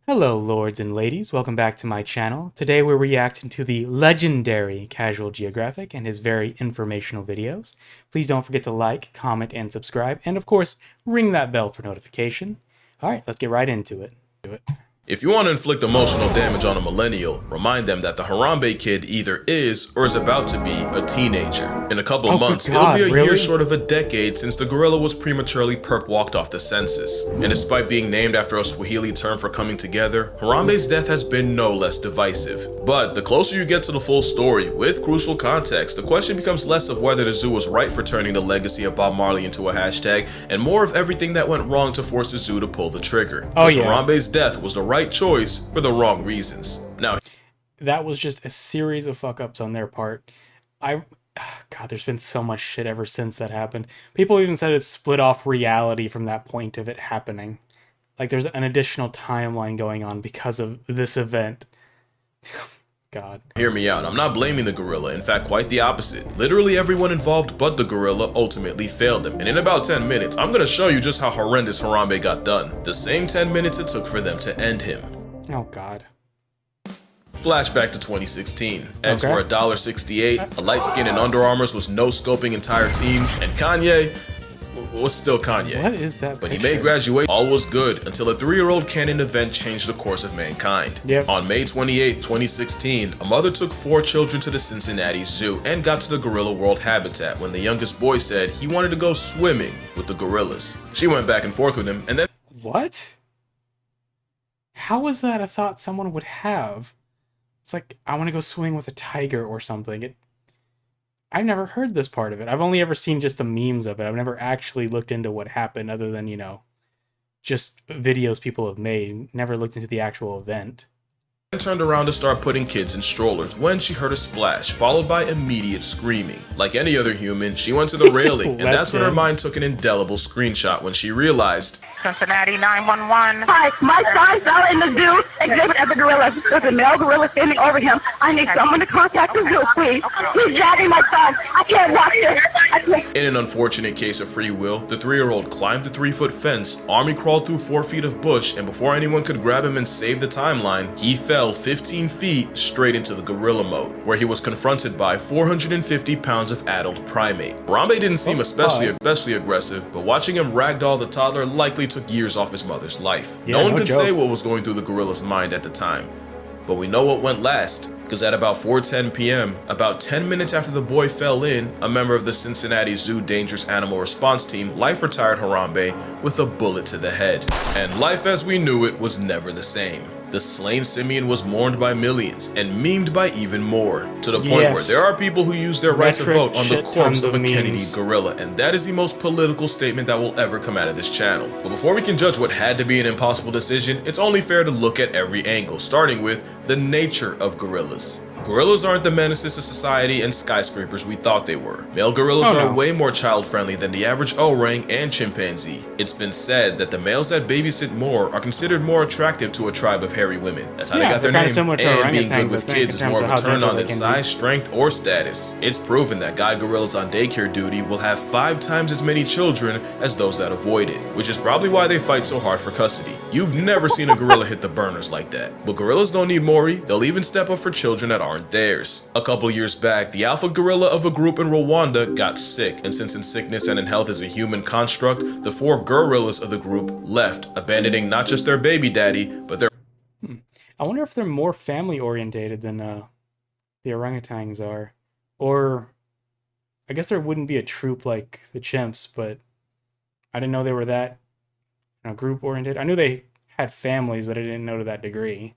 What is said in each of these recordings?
Hello lords and ladies, welcome back to my channel. Today we're reacting to the legendary Casual Geographic and his very informational videos. Please don't forget to like, comment, and subscribe, and of course, ring that bell for notification. Alright, let's get right into it. If you want to inflict emotional damage on a millennial, remind them that the Harambe kid either is or is about to be a teenager. In a couple months, it'll be a year short of a decade since the gorilla was prematurely perp-walked off the census. And despite being named after a Swahili term for coming together, Harambe's death has been no less divisive. But the closer you get to the full story, with crucial context, the question becomes less of whether the zoo was right for turning the legacy of Bob Marley into a hashtag, and more of everything that went wrong to force the zoo to pull the trigger. Because Harambe's death was the right choice for the wrong reasons. Now, that was just a series of fuck-ups on their part. God, there's been so much shit ever since that happened. People even said it split off reality from that point of it happening. Like, there's an additional timeline going on because of this event. God. Hear me out. I'm not blaming the gorilla. In fact, quite the opposite. Literally everyone involved but the gorilla ultimately failed him. And in about 10 minutes, I'm gonna show you just how horrendous Harambe got done. The same 10 minutes it took for them to end him. Oh, God. Flashback to 2016. Eggs were $1.68, a light skin and Under Armours was no-scoping entire teams, and Kanye was still Kanye. What is that? But he made graduation. All was good until a 3-year-old canon event changed the course of mankind. On May 28, 2016, a mother took 4 children to the Cincinnati Zoo and got to the gorilla world habitat when the youngest boy said he wanted to go swimming with the gorillas. She went back and forth with him and then— What? How was that a thought someone would have? It's like, I want to go swimming with a tiger or something. I've never heard this part of it. I've only ever seen just the memes of it. I've never actually looked into what happened other than, you know, just videos people have made. Never looked into the actual event. Turned around to start putting kids in strollers when she heard a splash, followed by immediate screaming. Like any other human, she went to the railing, and that's when her mind took an indelible screenshot when she realized— Cincinnati 911. Hi, my son fell in the zoo exhibit at the gorilla. There's a male gorilla standing over him. I need someone to contact the zoo, please. He's dragging my son. I can't watch this. In an unfortunate case of free will, the 3-year-old climbed the 3-foot fence, army crawled through 4 feet of bush, and before anyone could grab him and save the timeline, he fell 15 feet straight into the gorilla mode, where he was confronted by 450 pounds of adult primate. Harambe didn't seem especially aggressive, but watching him ragdoll the toddler likely took years off his mother's life. No one could say what was going through the gorilla's mind at the time, but we know what went last, because at about 4:10 p.m., about 10 minutes after the boy fell in, a member of the Cincinnati Zoo Dangerous Animal Response Team life-retired Harambe with a bullet to the head. And life as we knew it was never the same. The slain simian was mourned by millions and memed by even more, to the point where there are people who use their right to vote on the corpse of a Kennedy gorilla, and that is the most political statement that will ever come out of this channel. But before we can judge what had to be an impossible decision, it's only fair to look at every angle, starting with the nature of gorillas. Gorillas aren't the menaces to society and skyscrapers we thought they were. Male gorillas are way more child-friendly than the average orang and chimpanzee. It's been said that the males that babysit more are considered more attractive to a tribe of hairy women. That's how they got their name, and being good with kids is more of a turn on than size, strength, or status. It's proven that guy gorillas on daycare duty will have 5 times as many children as those that avoid it, which is probably why they fight so hard for custody. You've never seen a gorilla hit the burners like that. But gorillas don't need Maury, they'll even step up for children that aren't theirs. A couple years back, the alpha gorilla of a group in Rwanda got sick, and since in sickness and in health is a human construct, the 4 gorillas of the group left, abandoning not just their baby daddy, but their— I wonder if they're more family-orientated than the orangutans are. Or, I guess there wouldn't be a troop like the chimps, but I didn't know they were that group-oriented. I knew they had families, but I didn't know to that degree.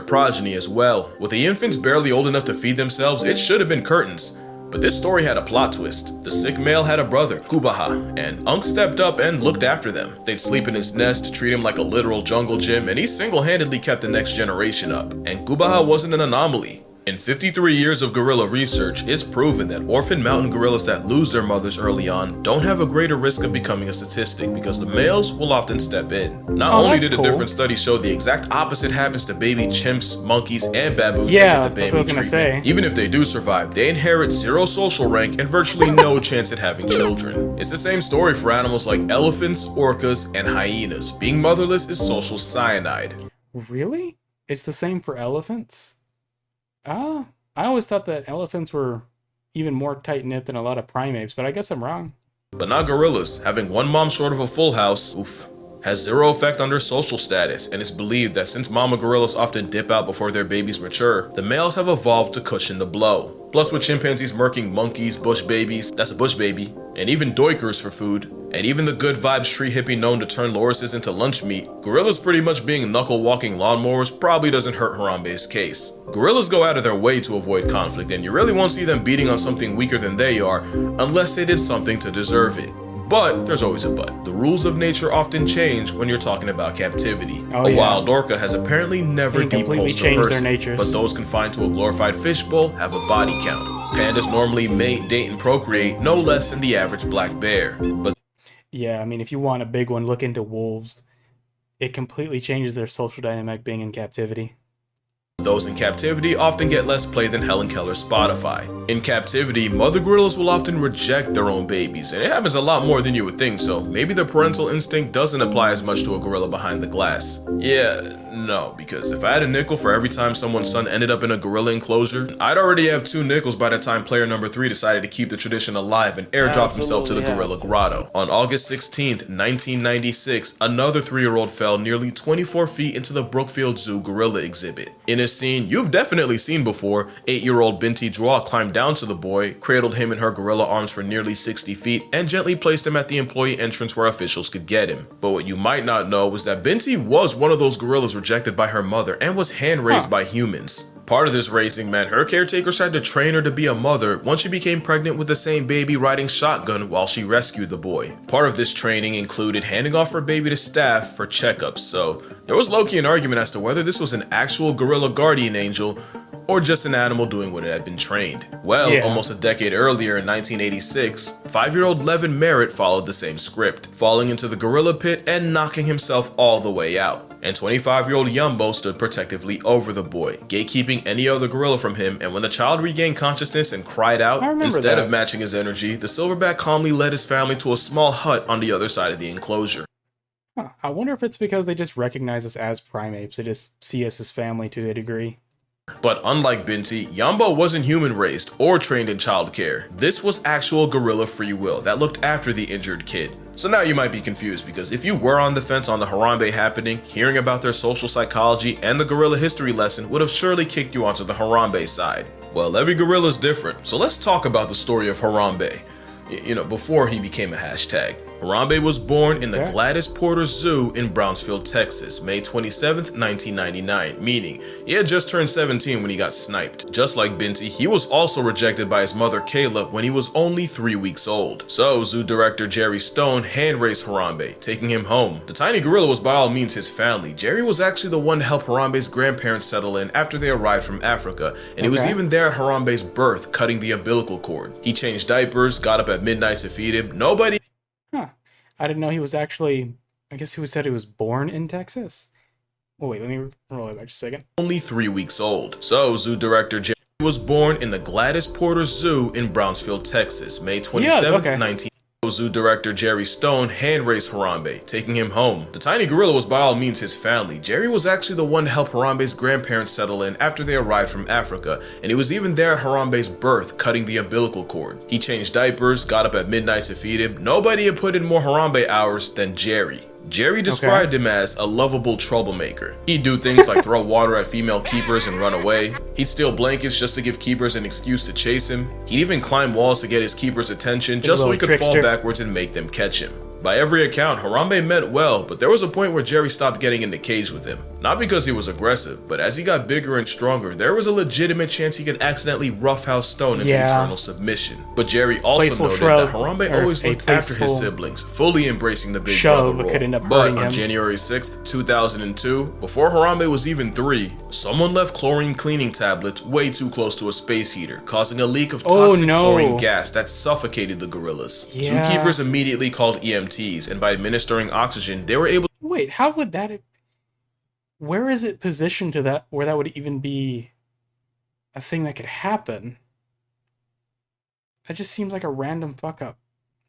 Progeny as well. With the infants barely old enough to feed themselves, it should have been curtains. But this story had a plot twist. The sick male had a brother, Kubaha, and Unc stepped up and looked after them. They'd sleep in his nest, treat him like a literal jungle gym, and he single-handedly kept the next generation up. And Kubaha wasn't an anomaly. In 53 years of gorilla research, it's proven that orphan mountain gorillas that lose their mothers early on don't have a greater risk of becoming a statistic because the males will often step in. Not only did a different study show the exact opposite happens to baby chimps, monkeys, and baboons that get the baby treatment. Even if they do survive, they inherit 0 social rank and virtually no chance at having children. It's the same story for animals like elephants, orcas, and hyenas. Being motherless is social cyanide. Really? It's the same for elephants? Ah, I always thought that elephants were even more tight-knit than a lot of primates, but I guess I'm wrong. But not gorillas. Having one mom short of a full house, oof, has zero effect on their social status, and it's believed that since mama gorillas often dip out before their babies mature, the males have evolved to cushion the blow. Plus, with chimpanzees murking monkeys, bush babies, that's a bush baby, and even doikers for food, and even the good vibes tree hippie known to turn lorises into lunch meat, gorillas pretty much being knuckle-walking lawnmowers probably doesn't hurt Harambe's case. Gorillas go out of their way to avoid conflict, and you really won't see them beating on something weaker than they are, unless they did something to deserve it. But there's always a but. The rules of nature often change when you're talking about captivity. A wild orca has apparently never depulsed a person, but those confined to a glorified fishbowl have a body count. Pandas normally mate, date, and procreate no less than the average black bear. But yeah, I mean, if you want a big one, look into wolves. It completely changes their social dynamic being in captivity. those in captivity often get less play than Helen Keller's Spotify. In captivity, mother gorillas will often reject their own babies, and it happens a lot more than you would think, so maybe the parental instinct doesn't apply as much to a gorilla behind the glass. Yeah, no, because if I had a nickel for every time someone's son ended up in a gorilla enclosure, I'd already have 2 nickels by the time player number 3 decided to keep the tradition alive and airdrop himself to the gorilla grotto. On August 16th, 1996, another 3-year-old fell nearly 24 feet into the Brookfield Zoo gorilla exhibit. In a scene you've definitely seen before, 8-year-old Binti Jua climbed down to the boy, cradled him in her gorilla arms for nearly 60 feet, and gently placed him at the employee entrance where officials could get him. But what you might not know was that Binti was one of those gorillas rejected by her mother and was hand-raised by humans. Part of this raising meant her caretakers had to train her to be a mother once she became pregnant with the same baby riding shotgun while she rescued the boy. Part of this training included handing off her baby to staff for checkups, so there was low-key an argument as to whether this was an actual gorilla guardian angel or just an animal doing what it had been trained. Well, almost a decade earlier in 1986, 5-year-old Levin Merritt followed the same script, falling into the gorilla pit and knocking himself all the way out. And 25-year-old Yumbo stood protectively over the boy, gatekeeping any other gorilla from him, and when the child regained consciousness and cried out, instead of matching his energy, the silverback calmly led his family to a small hut on the other side of the enclosure. I wonder if it's because they just recognize us as primates, they just see us as family to a degree. But unlike Binti, Yumbo wasn't human-raised or trained in childcare. This was actual gorilla free will that looked after the injured kid. So now you might be confused, because if you were on the fence on the Harambe happening, hearing about their social psychology and the gorilla history lesson would have surely kicked you onto the Harambe side. Well, every gorilla is different, so let's talk about the story of Harambe. Before he became a hashtag. Harambe was born in the Gladys Porter Zoo in Brownsville, Texas, May 27th, 1999, meaning he had just turned 17 when he got sniped. Just like Binti, he was also rejected by his mother Kayla when he was only 3 weeks old. So, zoo director Jerry Stone hand-raised Harambe, taking him home. The tiny gorilla was by all means his family. Jerry was actually the one to help Harambe's grandparents settle in after they arrived from Africa, and he was even there at Harambe's birth, cutting the umbilical cord. He changed diapers, got up at midnight to feed him. Nobody I didn't know he was actually, I guess he said he was born in Texas? Oh wait, let me roll it back just a second. Only 3 weeks old. So, zoo director Jerry was born in the Gladys Porter Zoo in Brownsville, Texas, May 27th, 19... Zoo director Jerry Stone hand-raised Harambe, taking him home. The tiny gorilla was by all means his family. Jerry was actually the one to help Harambe's grandparents settle in after they arrived from Africa, and he was even there at Harambe's birth, cutting the umbilical cord. He changed diapers, got up at midnight to feed him. Nobody had put in more Harambe hours than Jerry. Jerry described him as a lovable troublemaker. He'd do things like throw water at female keepers and run away. He'd steal blankets just to give keepers an excuse to chase him. He'd even climb walls to get his keepers' attention just so he could fall backwards and make them catch him. By every account, Harambe meant well, but there was a point where Jerry stopped getting in the cage with him. Not because he was aggressive, but as he got bigger and stronger, there was a legitimate chance he could accidentally roughhouse Stone into eternal submission. But Jerry also noted that Harambe always looked after his siblings, fully embracing the big brother role. But on January 6th, 2002, before Harambe was even 3, someone left chlorine cleaning tablets way too close to a space heater, causing a leak of toxic chlorine gas that suffocated the gorillas. Zookeepers immediately called EMTs, and by administering oxygen, they were able to... Wait, how would that... Where is it positioned to that, where that would even be a thing that could happen? That just seems like a random fuck-up.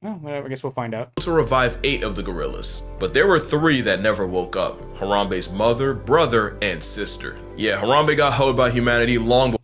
Well, whatever, I guess we'll find out. To revive 8 of the gorillas. But there were 3 that never woke up. Harambe's mother, brother, and sister. Yeah, Harambe got hoed by humanity long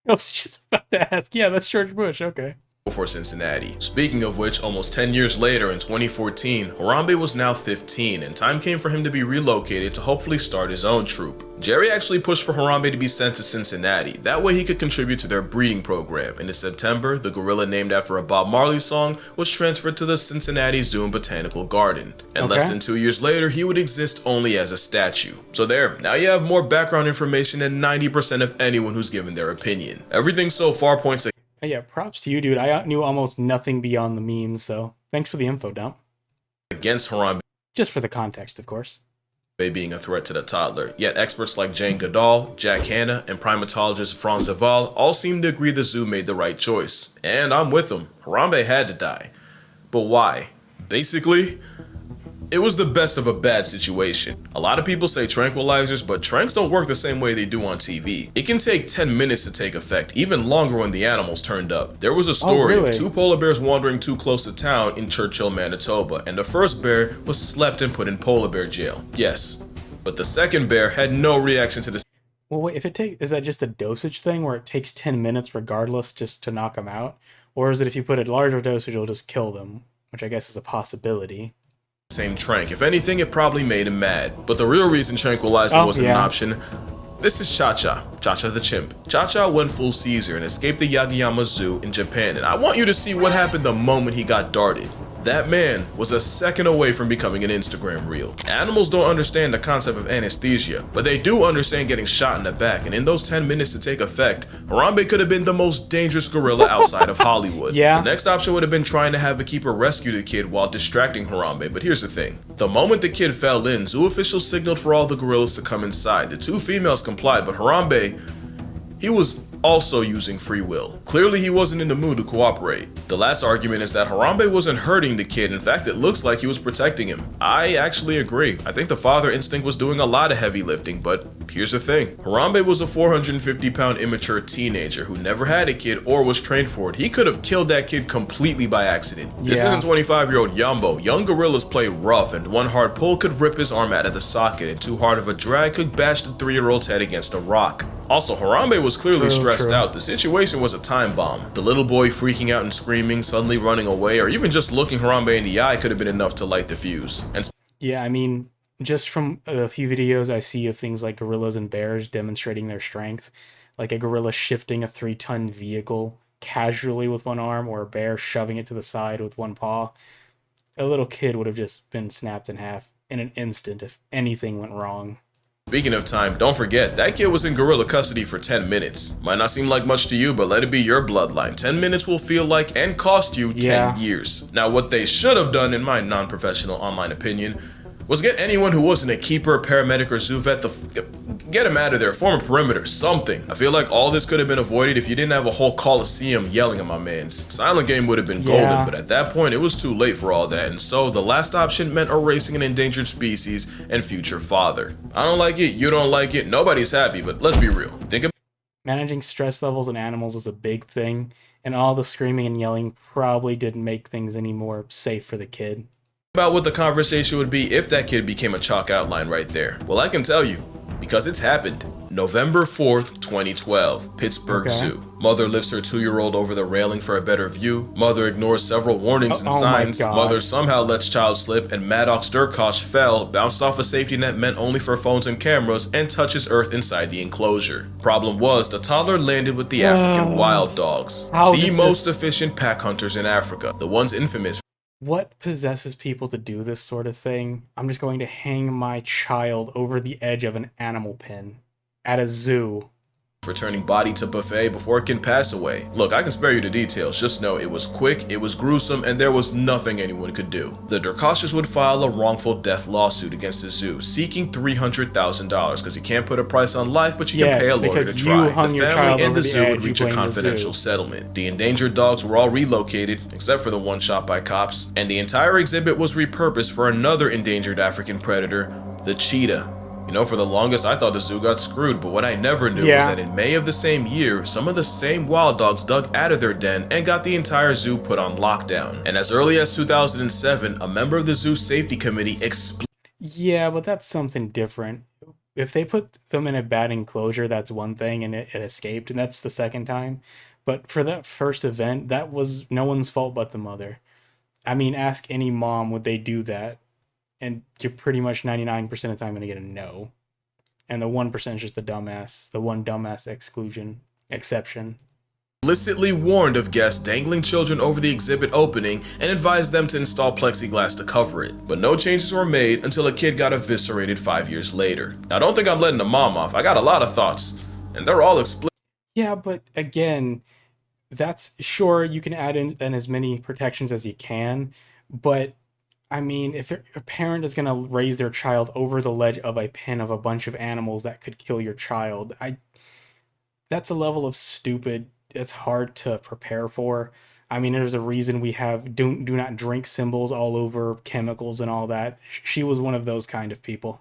I was just about to ask. Yeah, that's George Bush. Okay. before Cincinnati. Speaking of which, almost 10 years later in 2014, Harambe was now 15 and time came for him to be relocated to hopefully start his own troop. Jerry actually pushed for Harambe to be sent to Cincinnati, that way he could contribute to their breeding program, and in September, the gorilla named after a Bob Marley song was transferred to the Cincinnati Zoo and Botanical Garden, and less than 2 years later, he would exist only as a statue. So there, now you have more background information than 90% of anyone who's given their opinion. Everything so far points Yeah, props to you, dude. I knew almost nothing beyond the memes, so thanks for the info dump. against Harambe Just for the context, of course. being a threat to the toddler, yet experts like Jane Goodall, Jack Hanna, and primatologist Franz de Waal all seem to agree the zoo made the right choice. And I'm with them. Harambe had to die. But why? Basically, it was the best of a bad situation. A lot of people say tranquilizers, but tranks don't work the same way they do on TV. It can take 10 minutes to take effect, even longer when the animals turned up. There was a story of 2 polar bears wandering too close to town in Churchill, Manitoba, and the first bear was slept and put in polar bear jail. Yes, but the second bear had no reaction to the Well, wait, is that just a dosage thing where it takes 10 minutes regardless just to knock them out? Or is it if you put a larger dosage, it'll just kill them? Which I guess is a possibility. same trank. If anything, it probably made him mad. But the real reason tranquilizing wasn't an option. This is Cha-Cha, Cha-Cha the chimp. Cha-Cha went full Caesar and escaped the Yagiyama Zoo in Japan, and I want you to see what happened the moment he got darted. That man was a second away from becoming an Instagram reel. Animals don't understand the concept of anesthesia, but they do understand getting shot in the back, and in those 10 minutes to take effect, Harambe could have been the most dangerous gorilla outside of Hollywood. The next option would have been trying to have a keeper rescue the kid while distracting Harambe, but here's the thing. The moment the kid fell in, zoo officials signaled for all the gorillas to come inside. The 2 females complied, but Harambe, he was also using free will. Clearly he wasn't in the mood to cooperate. The last argument is that Harambe wasn't hurting the kid. In fact, it looks like he was protecting him. I actually agree. I think the father instinct was doing a lot of heavy lifting, but here's the thing. Harambe was a 450-pound immature teenager who never had a kid or was trained for it. He could have killed that kid completely by accident. This isn't 25-year-old Yumbo. Young gorillas play rough, and one hard pull could rip his arm out of the socket, and too hard of a drag could bash the 3-year-old's head against a rock. Also, Harambe was clearly stressed out. The situation was a time bomb. The little boy freaking out and screaming, suddenly running away, or even just looking Harambe in the eye could have been enough to light the fuse. And yeah, I mean, just from a few videos I see of things like gorillas and bears demonstrating their strength, like a gorilla shifting a 3-ton vehicle casually with one arm, or a bear shoving it to the side with one paw, a little kid would have just been snapped in half in an instant if anything went wrong. Speaking of time, don't forget, that kid was in gorilla custody for 10 minutes. Might not seem like much to you, but let it be your bloodline. 10 minutes will feel like and cost you 10 years. Now, what they should have done, in my non-professional online opinion, was get anyone who wasn't a keeper, paramedic, or zoo vet, get him out of there, form a perimeter, something. I feel like all this could have been avoided if you didn't have a whole coliseum yelling at my mans. Silent game would have been golden, but at that point, it was too late for all that, and so the last option meant erasing an endangered species and future father. I don't like it, you don't like it, nobody's happy, but let's be real. Managing stress levels in animals is a big thing, and all the screaming and yelling probably didn't make things any more safe for the kid. About what the conversation would be if that kid became a chalk outline right there. Well, I can tell you, because it's happened. November 4th, 2012, Pittsburgh Zoo. Mother lifts her 2-year-old over the railing for a better view. Mother ignores several warnings and signs. Mother somehow lets child slip, and Maddox Durkosh fell, bounced off a safety net meant only for phones and cameras, and touches earth inside the enclosure. Problem was, the toddler landed with the African wild dogs. The most efficient pack hunters in Africa. The ones infamous. What possesses people to do this sort of thing? I'm just going to hang my child over the edge of an animal pen at a zoo. Returning body to buffet before it can pass away. Look, I can spare you the details, just know it was quick, it was gruesome, and there was nothing anyone could do. The Durkoshes would file a wrongful death lawsuit against the zoo, seeking $300,000, because you can't put a price on life, but you can pay a lawyer to try. The family and the zoo would reach a confidential settlement. The endangered dogs were all relocated, except for the one shot by cops, and the entire exhibit was repurposed for another endangered African predator, the cheetah. You know, for the longest I thought the zoo got screwed, but what I never knew was that in May of the same year, some of the same wild dogs dug out of their den and got the entire zoo put on lockdown. And as early as 2007, a member of the zoo safety committee explained. Yeah, but that's something different. If they put them in a bad enclosure, that's one thing, and it escaped, and that's the second time. But for that first event, that was no one's fault but the mother. I mean, ask any mom, would they do that? And you're pretty much 99% of the time going to get a no. And the 1% is just the dumbass, the one dumbass exception. Explicitly warned of guests dangling children over the exhibit opening and advised them to install plexiglass to cover it. But no changes were made until a kid got eviscerated 5 years later. Now, don't think I'm letting the mom off. I got a lot of thoughts, and they're all explicit. Yeah, but again, that's sure you can add in as many protections as you can, but I mean, if a parent is going to raise their child over the ledge of a pen of a bunch of animals that could kill your child, that's a level of stupid. It's hard to prepare for. I mean, there's a reason we have do not drink symbols all over chemicals and all that. She was one of those kind of people.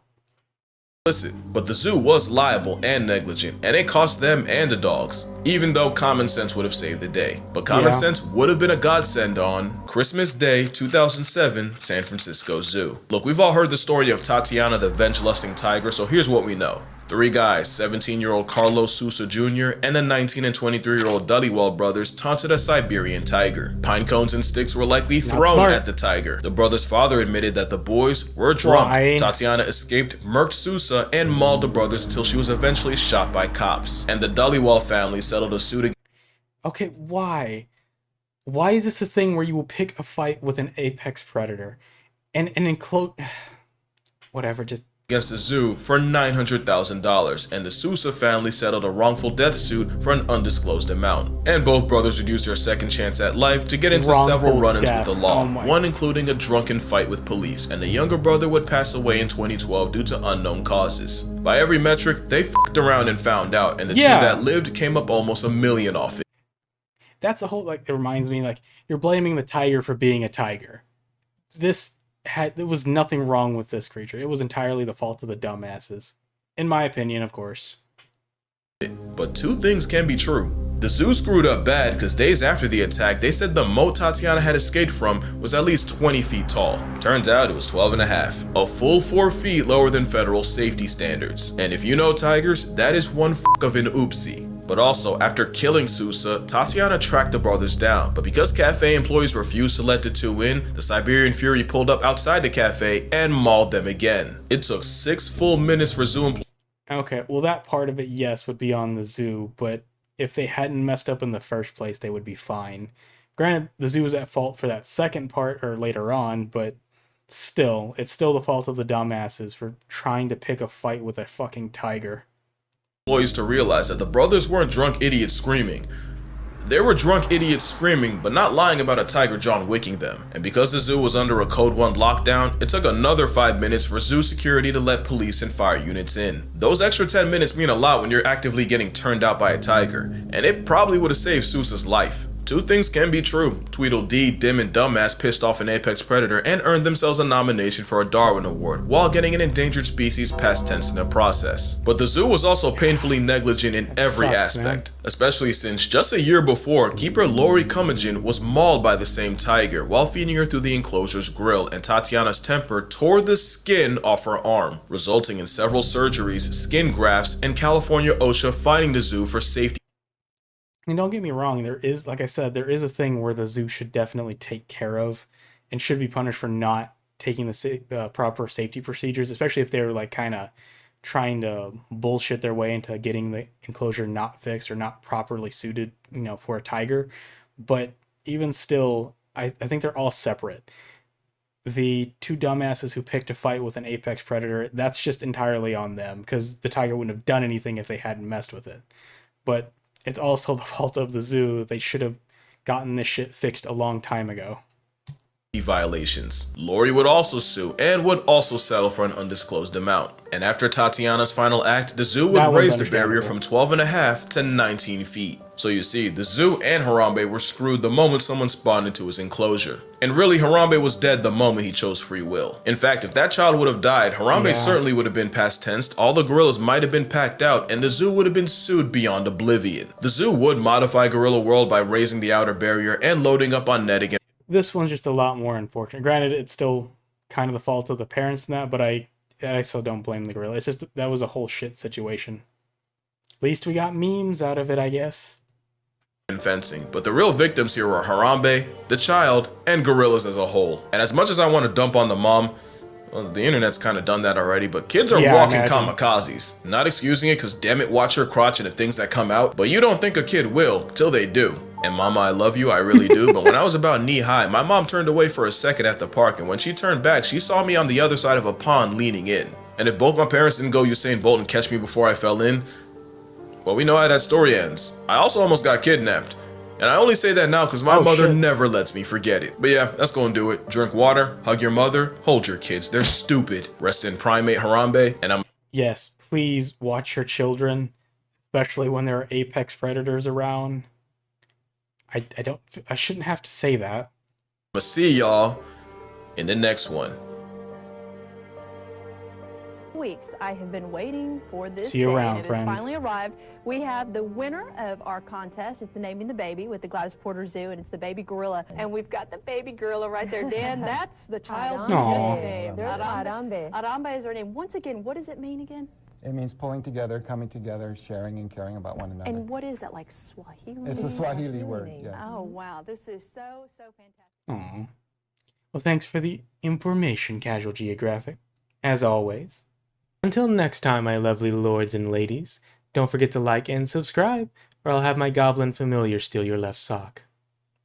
But the zoo was liable and negligent, and it cost them and the dogs, even though common sense would have saved the day. But common sense would have been a godsend on Christmas Day 2007, San Francisco Zoo. Look, we've all heard the story of Tatiana the venge-lusting tiger, so here's what we know. 3 guys, 17-year-old Carlos Sousa Jr. and the 19 and 23-year-old Dhaliwal brothers taunted a Siberian tiger. Pine cones and sticks were likely thrown at the tiger. The brothers' father admitted that the boys were drunk. Why? Tatiana escaped, murked Sousa, and mauled the brothers until she was eventually shot by cops. And the Dhaliwal family settled a suit. Okay, why? Why is this a thing where you will pick a fight with an apex predator and enclose whatever, just Against the zoo for $900,000, and the Sousa family settled a wrongful death suit for an undisclosed amount. And both brothers would use their second chance at life to get into several run-ins with the law, one including a drunken fight with police, and the younger brother would pass away in 2012 due to unknown causes. By every metric, they fucked around and found out, and the two that lived came up almost $1 million off it. That's the whole, like, it reminds me, like, you're blaming the tiger for being a tiger. There was nothing wrong with this creature. It was entirely the fault of the dumbasses. In my opinion, of course. But two things can be true. The zoo screwed up bad because days after the attack, they said the moat Tatiana had escaped from was at least 20 feet tall. Turns out it was 12 and a half. A full 4 feet lower than federal safety standards. And if you know tigers, that is one of an oopsie. But also, after killing Sousa, Tatiana tracked the brothers down, but because cafe employees refused to let the two in, the Siberian Fury pulled up outside the cafe and mauled them again. It took 6 full minutes for zoo employees. Okay, well that part of it, yes, would be on the zoo, but if they hadn't messed up in the first place, they would be fine. Granted, the zoo was at fault for that second part, or later on, but still, it's still the fault of the dumbasses for trying to pick a fight with a fucking tiger. To realize that the brothers weren't drunk idiots screaming. They were drunk idiots screaming, but not lying about a tiger John Wicking them. And because the zoo was under a Code 1 lockdown, it took another 5 minutes for zoo security to let police and fire units in. Those extra 10 minutes mean a lot when you're actively getting turned out by a tiger, and it probably would have saved Sousa's life. Two things can be true. Tweedledee, Dim, and Dumbass pissed off an apex predator and earned themselves a nomination for a Darwin Award while getting an endangered species past tense in the process. But the zoo was also painfully negligent in every aspect, especially since just a year before, keeper Lori Cummigan was mauled by the same tiger while feeding her through the enclosure's grill, and Tatiana's temper tore the skin off her arm, resulting in several surgeries, skin grafts, and California OSHA fining the zoo for safety. And don't get me wrong, there is, like I said, there is a thing where the zoo should definitely take care of and should be punished for not taking the proper safety procedures, especially if they're like kind of trying to bullshit their way into getting the enclosure not fixed or not properly suited, for a tiger. But even still, I think they're all separate. The two dumbasses who picked a fight with an apex predator, that's just entirely on them because the tiger wouldn't have done anything if they hadn't messed with it. But it's also the fault of the zoo. They should have gotten this shit fixed a long time ago. violations. Lori would also sue and would also settle for an undisclosed amount. And after Tatiana's final act, the zoo would raise the barrier from 12.5 to 19 feet. So you see, the zoo and Harambe were screwed the moment someone spawned into his enclosure. And really, Harambe was dead the moment he chose free will. In fact, if that child would have died, Harambe certainly would have been past tensed, all the gorillas might have been packed out, and the zoo would have been sued beyond oblivion. The zoo would modify Gorilla World by raising the outer barrier and loading up on netting. This one's just a lot more unfortunate. Granted, it's still kind of the fault of the parents in that, but I still don't blame the gorilla. It's just that was a whole shit situation. At least we got memes out of it, I guess. And fencing, but the real victims here were Harambe, the child, and gorillas as a whole. And as much as I want to dump on the mom, well, the internet's kind of done that already, but kids are walking kamikazes. Not excusing it, because damn it, watch your crotch and the things that come out, but you don't think a kid will, till they do. And mama, I love you, I really do, but when I was about knee-high, my mom turned away for a second at the park, and when she turned back, she saw me on the other side of a pond leaning in. And if both my parents didn't go Usain Bolt and catch me before I fell in, well, we know how that story ends. I also almost got kidnapped. And I only say that now because my mother never lets me forget it. But yeah, that's gonna do it. Drink water, hug your mother, hold your kids. They're stupid. Rest in primate Harambe, and I'm... Yes, please watch your children, especially when there are apex predators around. I shouldn't have to say that. I'ma see y'all in the next one. Weeks I have been waiting for this See you day, around, and it friend. has finally arrived. We have the winner of our contest. It's the Naming the Baby with the Gladys Porter Zoo, and it's the baby gorilla. And we've got the baby gorilla right there, Dan. That's the child we just named. There's Harambe. Harambe is her name. Once again, what does it mean again? It means pulling together, coming together, sharing and caring about one another. And what is that, like Swahili? It's a Swahili word, yeah. Oh, wow. This is so fantastic. Aw. Well, thanks for the information, Casual Geographic. As always. Until next time, my lovely lords and ladies, don't forget to like and subscribe, or I'll have my goblin familiar steal your left sock.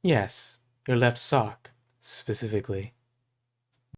Yes, your left sock, specifically.